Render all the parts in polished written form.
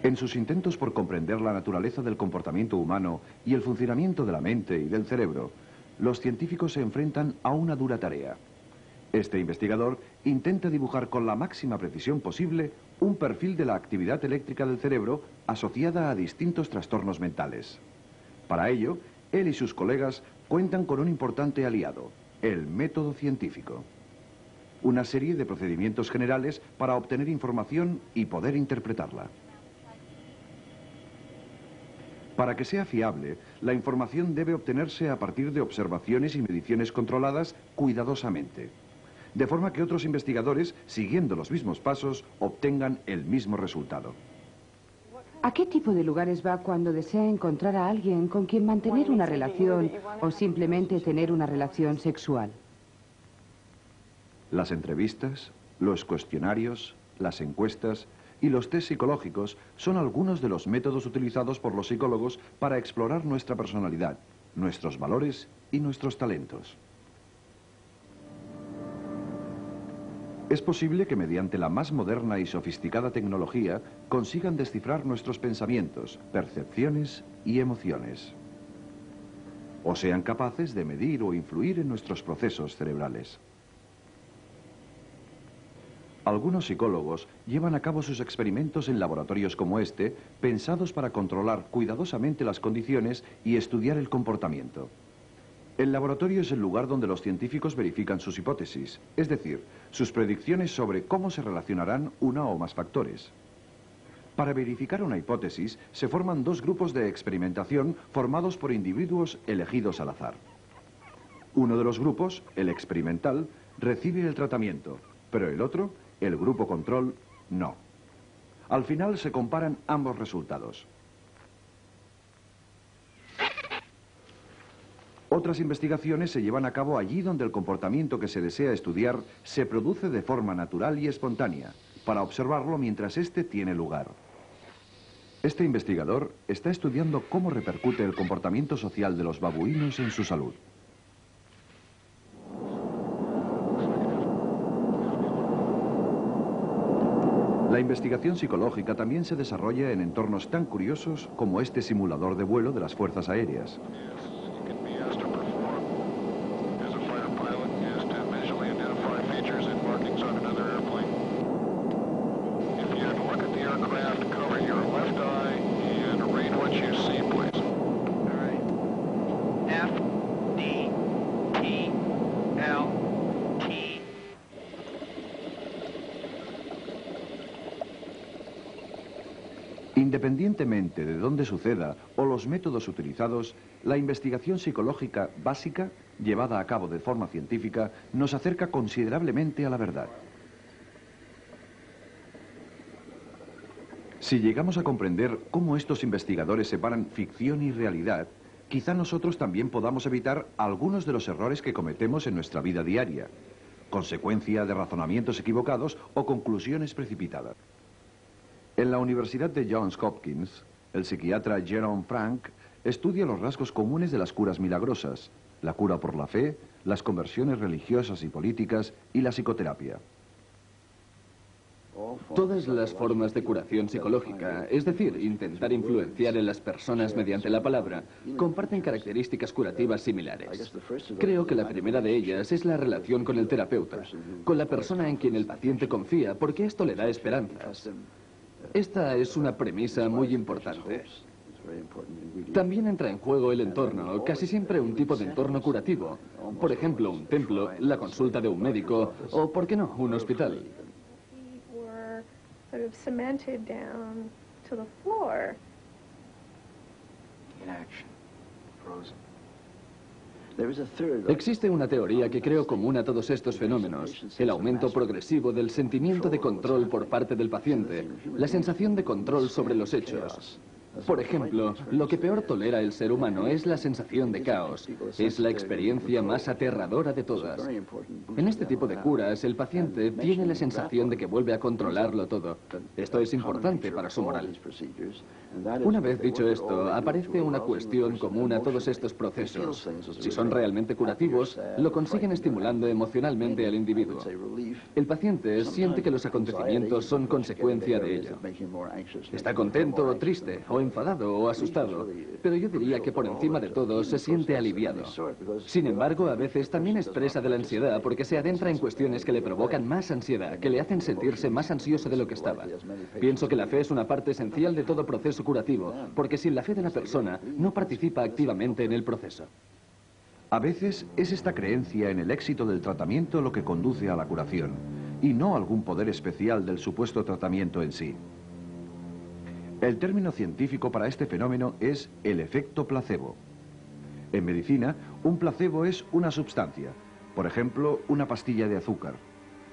En sus intentos por comprender la naturaleza del comportamiento humano y el funcionamiento de la mente y del cerebro, los científicos se enfrentan a una dura tarea. Este investigador intenta dibujar con la máxima precisión posible un perfil de la actividad eléctrica del cerebro asociada a distintos trastornos mentales. Para ello, él y sus colegas cuentan con un importante aliado, el método científico. Una serie de procedimientos generales para obtener información y poder interpretarla. Para que sea fiable, la información debe obtenerse a partir de observaciones y mediciones controladas cuidadosamente, de forma que otros investigadores, siguiendo los mismos pasos, obtengan el mismo resultado. ¿A qué tipo de lugares va cuando desea encontrar a alguien con quien mantener una relación o simplemente tener una relación sexual? Las entrevistas, los cuestionarios, las encuestas y los test psicológicos son algunos de los métodos utilizados por los psicólogos para explorar nuestra personalidad, nuestros valores y nuestros talentos. Es posible que mediante la más moderna y sofisticada tecnología consigan descifrar nuestros pensamientos, percepciones y emociones. O sean capaces de medir o influir en nuestros procesos cerebrales. Algunos psicólogos llevan a cabo sus experimentos en laboratorios como este, pensados para controlar cuidadosamente las condiciones y estudiar el comportamiento. El laboratorio es el lugar donde los científicos verifican sus hipótesis, es decir, sus predicciones sobre cómo se relacionarán una o más factores. Para verificar una hipótesis, se forman dos grupos de experimentación formados por individuos elegidos al azar. Uno de los grupos, el experimental, recibe el tratamiento, pero el otro, el grupo control, no. Al final se comparan ambos resultados. Otras investigaciones se llevan a cabo allí donde el comportamiento que se desea estudiar se produce de forma natural y espontánea, para observarlo mientras éste tiene lugar. Este investigador está estudiando cómo repercute el comportamiento social de los babuinos en su salud. La investigación psicológica también se desarrolla en entornos tan curiosos como este simulador de vuelo de las fuerzas aéreas. Independientemente de dónde suceda o los métodos utilizados, la investigación psicológica básica, llevada a cabo de forma científica, nos acerca considerablemente a la verdad. Si llegamos a comprender cómo estos investigadores separan ficción y realidad, quizá nosotros también podamos evitar algunos de los errores que cometemos en nuestra vida diaria, consecuencia de razonamientos equivocados o conclusiones precipitadas. En la Universidad de Johns Hopkins, el psiquiatra Jerome Frank estudia los rasgos comunes de las curas milagrosas, la cura por la fe, las conversiones religiosas y políticas y la psicoterapia. Todas las formas de curación psicológica, es decir, intentar influenciar en las personas mediante la palabra, comparten características curativas similares. Creo que la primera de ellas es la relación con el terapeuta, con la persona en quien el paciente confía, porque esto le da esperanzas. Esta es una premisa muy importante. También entra en juego el entorno, casi siempre un tipo de entorno curativo. Por ejemplo, un templo, la consulta de un médico o, ¿por qué no?, un hospital. Existe una teoría que creo común a todos estos fenómenos, el aumento progresivo del sentimiento de control por parte del paciente, la sensación de control sobre los hechos. Por ejemplo, lo que peor tolera el ser humano es la sensación de caos. Es la experiencia más aterradora de todas. En este tipo de curas, el paciente tiene la sensación de que vuelve a controlarlo todo. Esto es importante para su moral. Una vez dicho esto, aparece una cuestión común a todos estos procesos. Si son realmente curativos, lo consiguen estimulando emocionalmente al individuo. El paciente siente que los acontecimientos son consecuencia de ello. Está contento o triste, o enfadado o asustado, pero yo diría que por encima de todo se siente aliviado. Sin embargo, a veces también expresa de la ansiedad porque se adentra en cuestiones que le provocan más ansiedad, que le hacen sentirse más ansioso de lo que estaba. Pienso que la fe es una parte esencial de todo proceso curativo, porque sin la fe de la persona no participa activamente en el proceso. A veces es esta creencia en el éxito del tratamiento lo que conduce a la curación, y no algún poder especial del supuesto tratamiento en sí. El término científico para este fenómeno es el efecto placebo. En medicina, un placebo es una sustancia, por ejemplo, una pastilla de azúcar,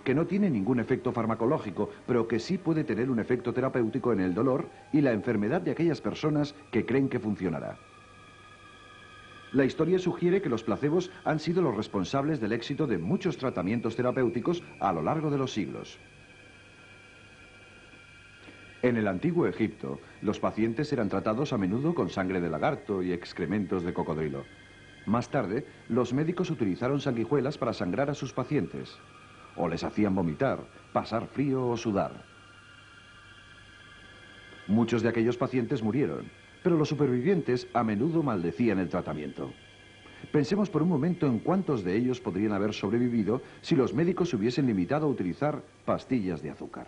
que no tiene ningún efecto farmacológico, pero que sí puede tener un efecto terapéutico en el dolor y la enfermedad de aquellas personas que creen que funcionará. La historia sugiere que los placebos han sido los responsables del éxito de muchos tratamientos terapéuticos a lo largo de los siglos. En el antiguo Egipto, los pacientes eran tratados a menudo con sangre de lagarto y excrementos de cocodrilo. Más tarde, los médicos utilizaron sanguijuelas para sangrar a sus pacientes. O les hacían vomitar, pasar frío o sudar. Muchos de aquellos pacientes murieron, pero los supervivientes a menudo maldecían el tratamiento. Pensemos por un momento en cuántos de ellos podrían haber sobrevivido si los médicos se hubiesen limitado a utilizar pastillas de azúcar.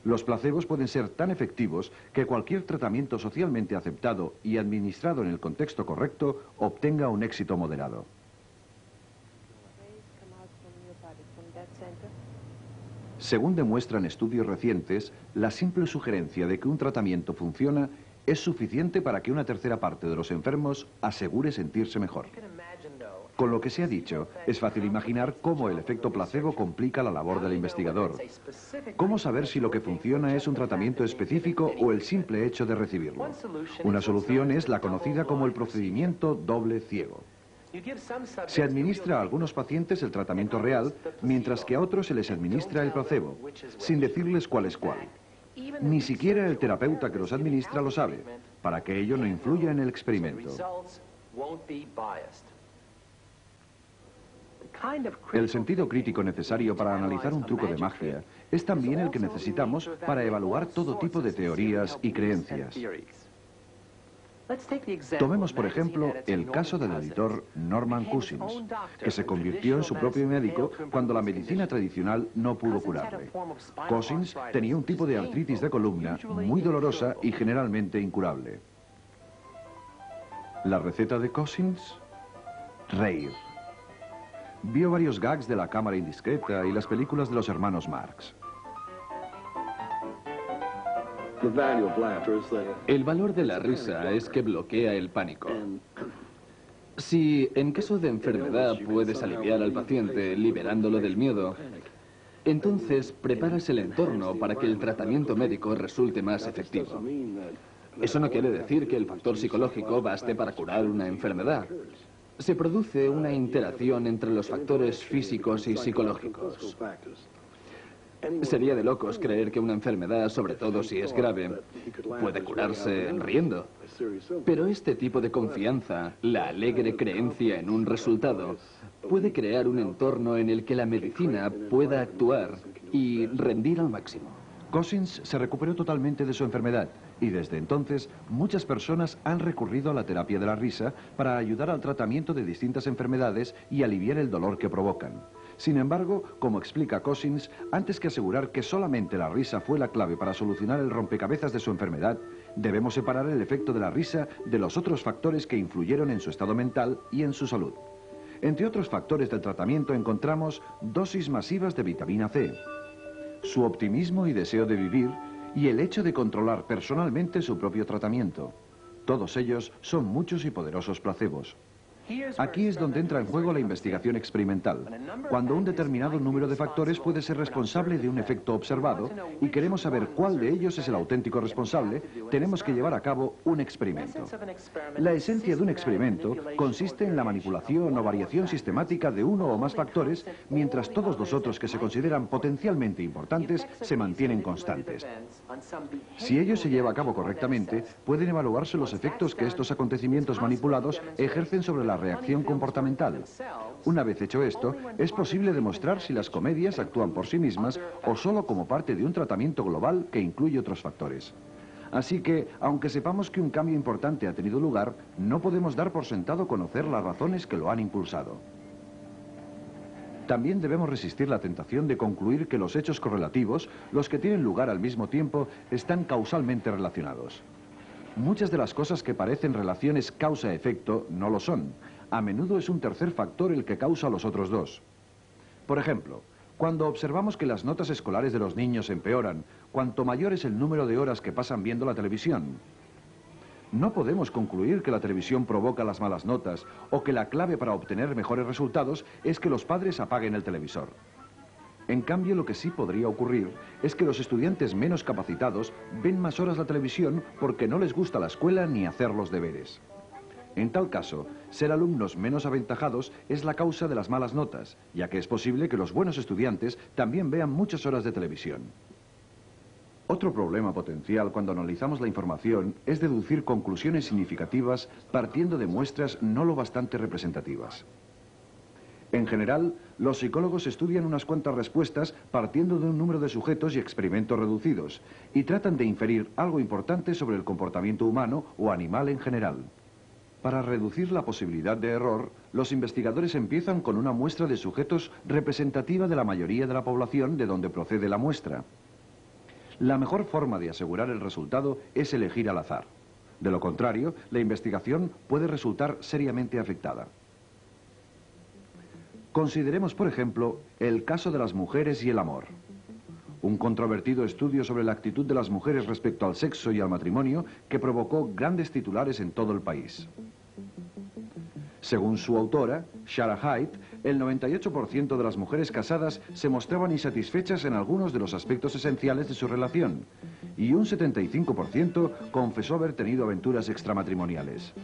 Los placebos pueden ser tan efectivos que cualquier tratamiento socialmente aceptado y administrado en el contexto correcto obtenga un éxito moderado. Según demuestran estudios recientes, la simple sugerencia de que un tratamiento funciona es suficiente para que una tercera parte de los enfermos asegure sentirse mejor. Con lo que se ha dicho, es fácil imaginar cómo el efecto placebo complica la labor del investigador. ¿Cómo saber si lo que funciona es un tratamiento específico o el simple hecho de recibirlo? Una solución es la conocida como el procedimiento doble ciego. Se administra a algunos pacientes el tratamiento real, mientras que a otros se les administra el placebo, sin decirles cuál es cuál. Ni siquiera el terapeuta que los administra lo sabe, para que ello no influya en el experimento. El sentido crítico necesario para analizar un truco de magia es también el que necesitamos para evaluar todo tipo de teorías y creencias. Tomemos, por ejemplo, el caso del editor Norman Cousins, que se convirtió en su propio médico cuando la medicina tradicional no pudo curarle. Cousins tenía un tipo de artritis de columna muy dolorosa y generalmente incurable. ¿La receta de Cousins? Reír. Vio varios gags de La cámara indiscreta y las películas de los hermanos Marx. El valor de la risa es que bloquea el pánico. Si en caso de enfermedad puedes aliviar al paciente liberándolo del miedo, entonces preparas el entorno para que el tratamiento médico resulte más efectivo. Eso no quiere decir que el factor psicológico baste para curar una enfermedad. Se produce una interacción entre los factores físicos y psicológicos. Sería de locos creer que una enfermedad, sobre todo si es grave, puede curarse riendo. Pero este tipo de confianza, la alegre creencia en un resultado, puede crear un entorno en el que la medicina pueda actuar y rendir al máximo. Cousins se recuperó totalmente de su enfermedad y desde entonces muchas personas han recurrido a la terapia de la risa para ayudar al tratamiento de distintas enfermedades y aliviar el dolor que provocan. Sin embargo, como explica Cousins, antes que asegurar que solamente la risa fue la clave para solucionar el rompecabezas de su enfermedad, debemos separar el efecto de la risa de los otros factores que influyeron en su estado mental y en su salud. Entre otros factores del tratamiento encontramos dosis masivas de vitamina C, su optimismo y deseo de vivir y el hecho de controlar personalmente su propio tratamiento. Todos ellos son muchos y poderosos placebos. Aquí es donde entra en juego la investigación experimental, cuando un determinado número de factores puede ser responsable de un efecto observado y queremos saber cuál de ellos es el auténtico responsable, tenemos que llevar a cabo un experimento. La esencia de un experimento consiste en la manipulación o variación sistemática de uno o más factores, mientras todos los otros que se consideran potencialmente importantes se mantienen constantes. Si ello se lleva a cabo correctamente, pueden evaluarse los efectos que estos acontecimientos manipulados ejercen sobre la reacción comportamental. Una vez hecho esto, es posible demostrar si las comedias actúan por sí mismas o solo como parte de un tratamiento global que incluye otros factores. Así que, aunque sepamos que un cambio importante ha tenido lugar, no podemos dar por sentado conocer las razones que lo han impulsado. También debemos resistir la tentación de concluir que los hechos correlativos, los que tienen lugar al mismo tiempo, están causalmente relacionados. Muchas de las cosas que parecen relaciones causa-efecto no lo son. A menudo es un tercer factor el que causa los otros dos. Por ejemplo, cuando observamos que las notas escolares de los niños empeoran, cuanto mayor es el número de horas que pasan viendo la televisión. No podemos concluir que la televisión provoca las malas notas o que la clave para obtener mejores resultados es que los padres apaguen el televisor. En cambio, lo que sí podría ocurrir es que los estudiantes menos capacitados ven más horas la televisión porque no les gusta la escuela ni hacer los deberes. En tal caso, ser alumnos menos aventajados es la causa de las malas notas, ya que es posible que los buenos estudiantes también vean muchas horas de televisión. Otro problema potencial cuando analizamos la información es deducir conclusiones significativas partiendo de muestras no lo bastante representativas. En general, los psicólogos estudian unas cuantas respuestas partiendo de un número de sujetos y experimentos reducidos y tratan de inferir algo importante sobre el comportamiento humano o animal en general. Para reducir la posibilidad de error, los investigadores empiezan con una muestra de sujetos representativa de la mayoría de la población de donde procede la muestra. La mejor forma de asegurar el resultado es elegir al azar. De lo contrario, la investigación puede resultar seriamente afectada. Consideremos, por ejemplo, el caso de las mujeres y el amor. Un controvertido estudio sobre la actitud de las mujeres respecto al sexo y al matrimonio que provocó grandes titulares en todo el país. Según su autora, Shara Haidt, el 98% de las mujeres casadas se mostraban insatisfechas en algunos de los aspectos esenciales de su relación y un 75% confesó haber tenido aventuras extramatrimoniales.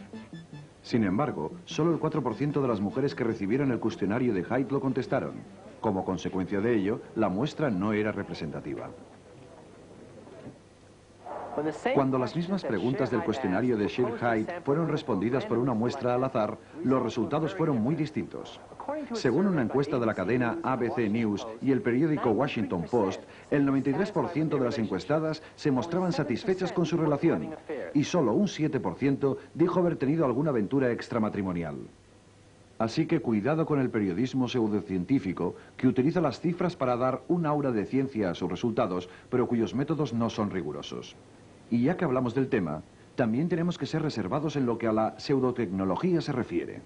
Sin embargo, solo el 4% de las mujeres que recibieron el cuestionario de Haidt lo contestaron. Como consecuencia de ello, la muestra no era representativa. Cuando las mismas preguntas del cuestionario de Shir Haidt fueron respondidas por una muestra al azar, los resultados fueron muy distintos. Según una encuesta de la cadena ABC News y el periódico Washington Post, el 93% de las encuestadas se mostraban satisfechas con su relación y solo un 7% dijo haber tenido alguna aventura extramatrimonial. Así que cuidado con el periodismo pseudocientífico que utiliza las cifras para dar un aura de ciencia a sus resultados, pero cuyos métodos no son rigurosos. Y ya que hablamos del tema, también tenemos que ser reservados en lo que a la pseudotecnología se refiere.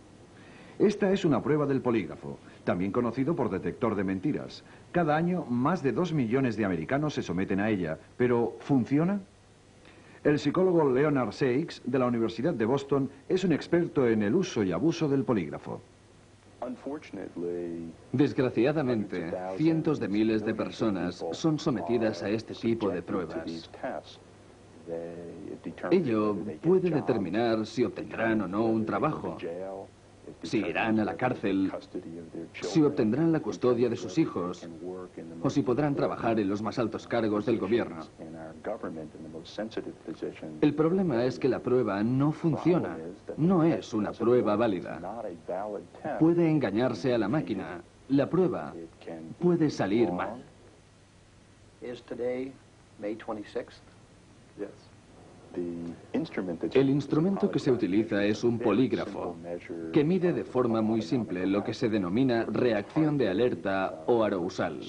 Esta es una prueba del polígrafo, también conocido por detector de mentiras. Cada año, más de 2 millones de americanos se someten a ella, pero ¿funciona? El psicólogo Leonard Sachs, de la Universidad de Boston, es un experto en el uso y abuso del polígrafo. Desgraciadamente, cientos de miles de personas son sometidas a este tipo de pruebas. Ello puede determinar si obtendrán o no un trabajo, si irán a la cárcel, si obtendrán la custodia de sus hijos, o si podrán trabajar en los más altos cargos del gobierno. El problema es que la prueba no funciona, no es una prueba válida. Puede engañarse a la máquina, la prueba puede salir mal. El instrumento que se utiliza es un polígrafo, que mide de forma muy simple lo que se denomina reacción de alerta o arousal.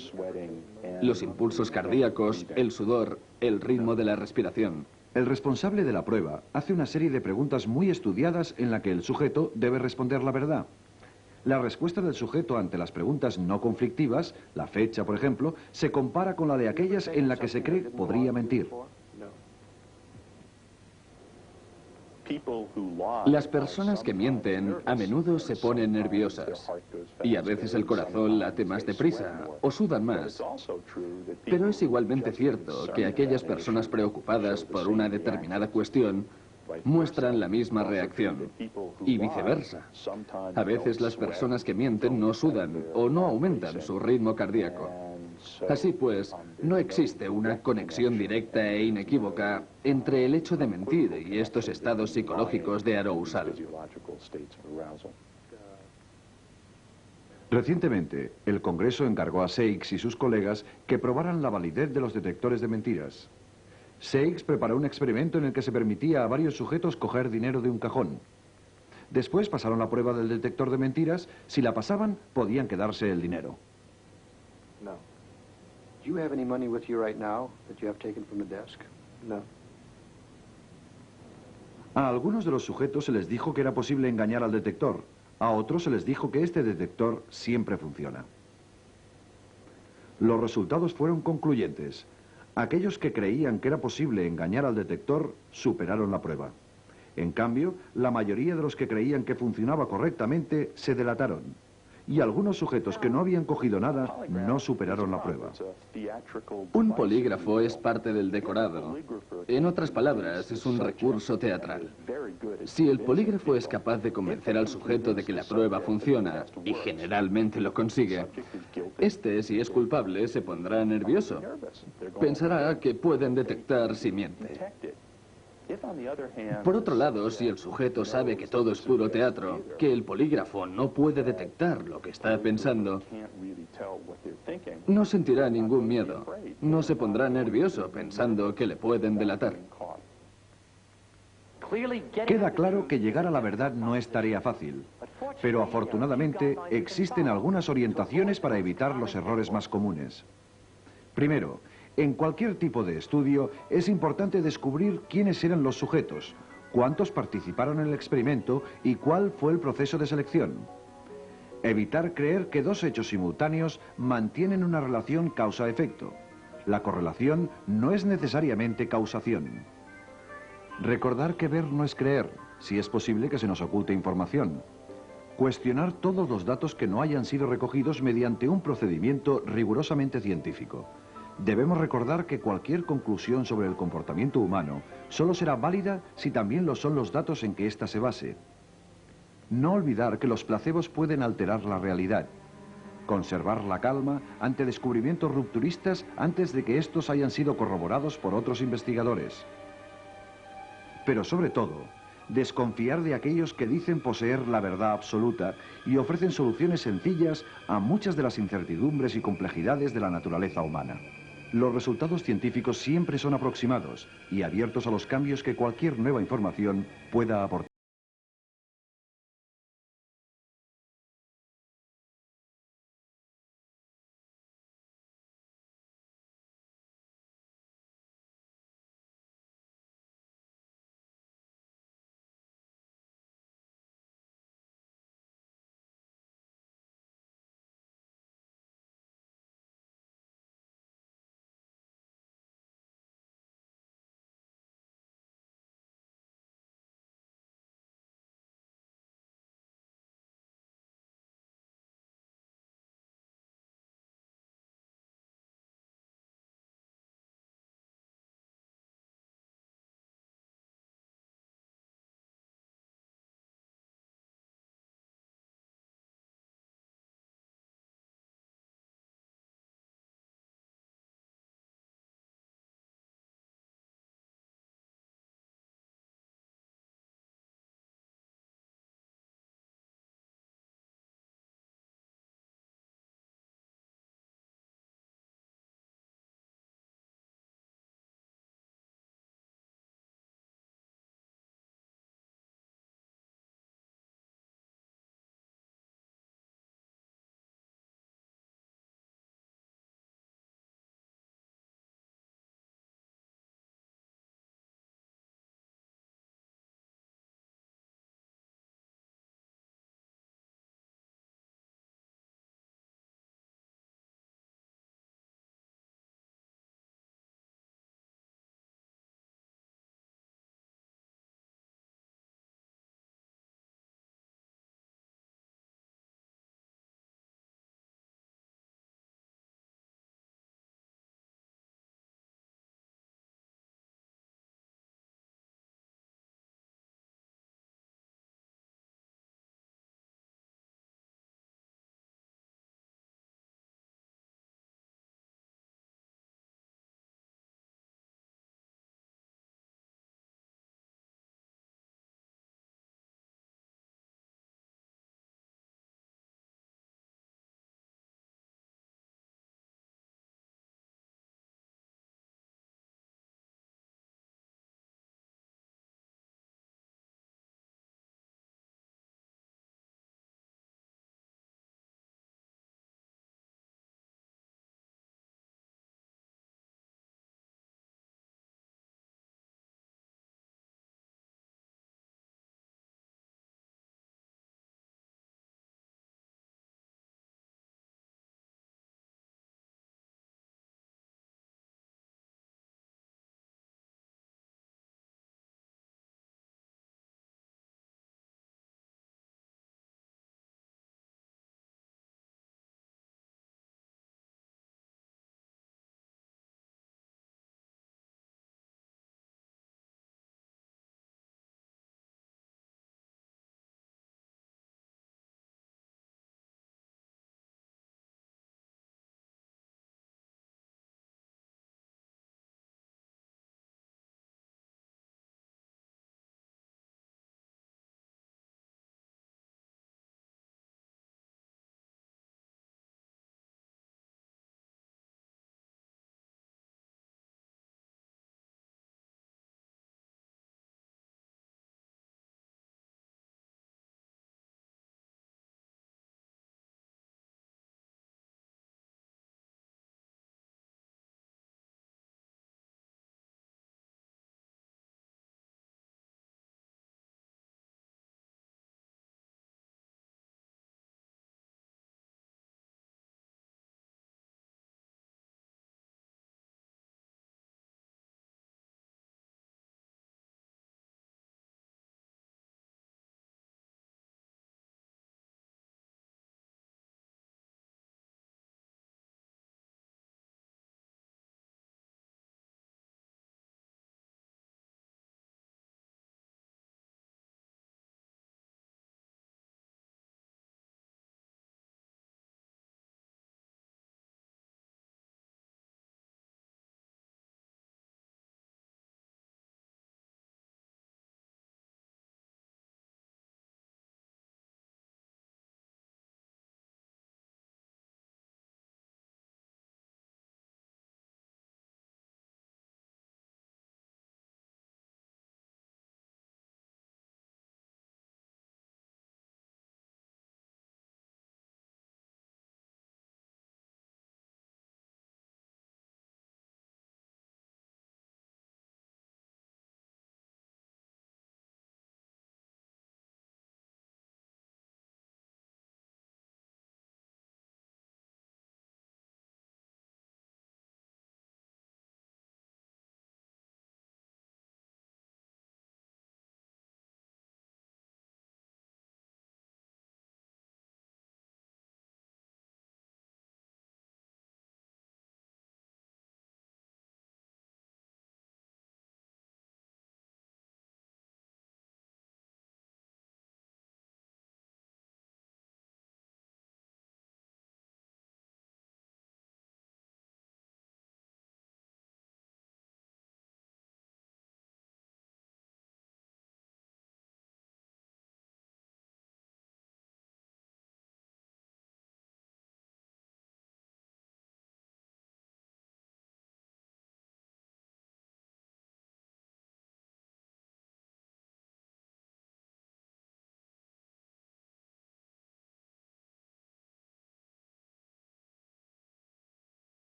Los impulsos cardíacos, el sudor, el ritmo de la respiración. El responsable de la prueba hace una serie de preguntas muy estudiadas en la que el sujeto debe responder la verdad. La respuesta del sujeto ante las preguntas no conflictivas, la fecha, por ejemplo, se compara con la de aquellas en la que se cree podría mentir. Las personas que mienten a menudo se ponen nerviosas y a veces el corazón late más deprisa o sudan más. Pero es igualmente cierto que aquellas personas preocupadas por una determinada cuestión muestran la misma reacción y viceversa. A veces las personas que mienten no sudan o no aumentan su ritmo cardíaco. Así pues, no existe una conexión directa e inequívoca entre el hecho de mentir y estos estados psicológicos de arousal. Recientemente, el Congreso encargó a Seix y sus colegas que probaran la validez de los detectores de mentiras. Seix preparó un experimento en el que se permitía a varios sujetos coger dinero de un cajón. Después pasaron la prueba del detector de mentiras. Si la pasaban, podían quedarse el dinero. No. Do you have any money with you right now that you have taken from the desk? No. A algunos de los sujetos se les dijo que era posible engañar al detector. A otros se les dijo que este detector siempre funciona. Los resultados fueron concluyentes. Aquellos que creían que era posible engañar al detector superaron la prueba. En cambio, la mayoría de los que creían que funcionaba correctamente se delataron. Y algunos sujetos que no habían cogido nada no superaron la prueba. Un polígrafo es parte del decorado. En otras palabras, es un recurso teatral. Si el polígrafo es capaz de convencer al sujeto de que la prueba funciona, y generalmente lo consigue, este, si es culpable, se pondrá nervioso. Pensará que pueden detectar si miente. Por otro lado, si el sujeto sabe que todo es puro teatro, que el polígrafo no puede detectar lo que está pensando, no sentirá ningún miedo. No se pondrá nervioso pensando que le pueden delatar. Queda claro que llegar a la verdad no es tarea fácil, pero afortunadamente existen algunas orientaciones para evitar los errores más comunes. Primero, en cualquier tipo de estudio es importante descubrir quiénes eran los sujetos, cuántos participaron en el experimento y cuál fue el proceso de selección. Evitar creer que dos hechos simultáneos mantienen una relación causa-efecto. La correlación no es necesariamente causación. Recordar que ver no es creer, si es posible que se nos oculte información. Cuestionar todos los datos que no hayan sido recogidos mediante un procedimiento rigurosamente científico. Debemos recordar que cualquier conclusión sobre el comportamiento humano solo será válida si también lo son los datos en que ésta se base. No olvidar que los placebos pueden alterar la realidad. Conservar la calma ante descubrimientos rupturistas antes de que estos hayan sido corroborados por otros investigadores. Pero sobre todo, desconfiar de aquellos que dicen poseer la verdad absoluta y ofrecen soluciones sencillas a muchas de las incertidumbres y complejidades de la naturaleza humana. Los resultados científicos siempre son aproximados y abiertos a los cambios que cualquier nueva información pueda aportar.